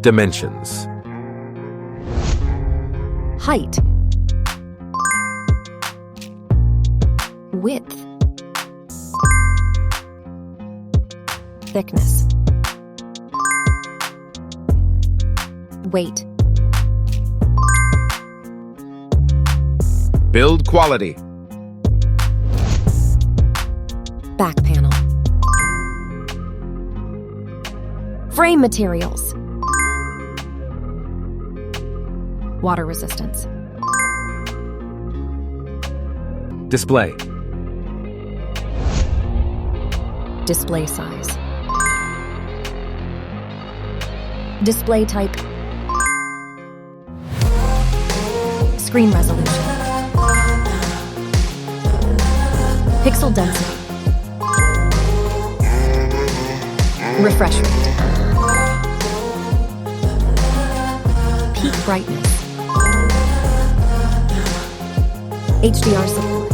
Dimensions. Height. Width. Thickness. Weight. Build quality. Back panel. Frame materials. Water resistance. Display. Display size. Display type. Screen resolution. Pixel density. Refresh rate. Peak brightness. HDR support.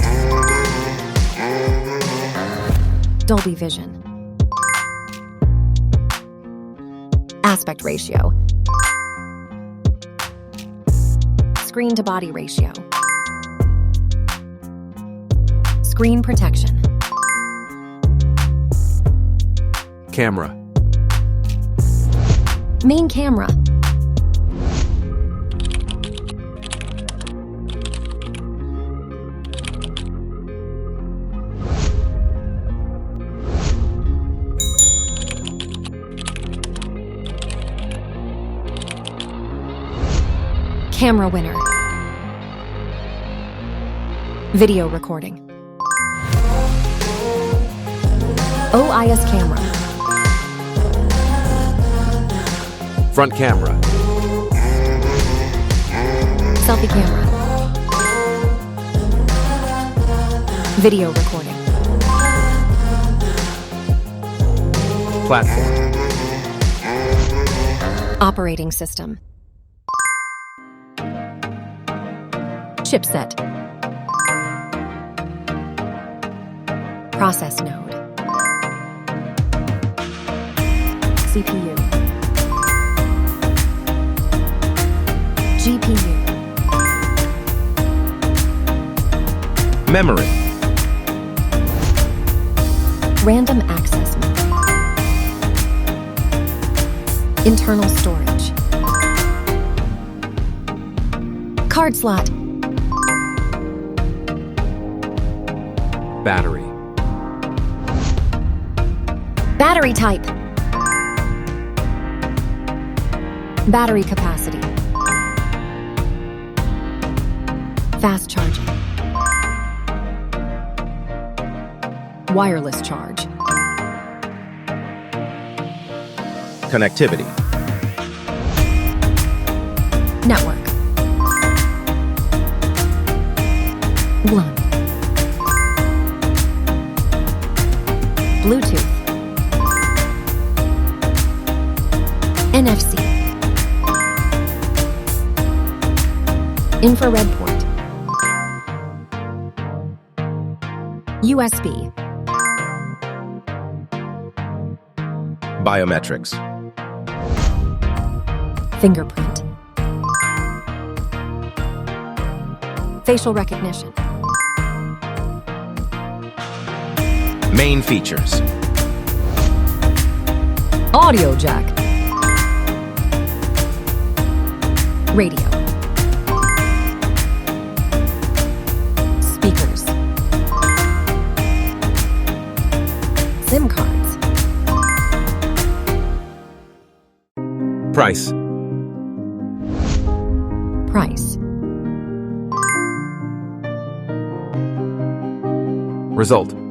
Dolby Vision. Aspect ratio. Screen to body ratio. Screen protection. Camera. Main camera. Camera winner. Video recording. OIS camera. Front camera. Selfie camera. Video recording. Platform. Operating system. Chipset. Process node. CPU. GPU. Memory. Random access memory. Internal storage. Card slot. Battery. Battery type. Battery capacity. Fast charging. Wireless charge. Connectivity. Network. LAN. Bluetooth. NFC. Infrared port. USB. Biometrics. Fingerprint. Facial recognition. Main features. Audio jack. Radio. Speakers. SIM cards. Price. Price. Result.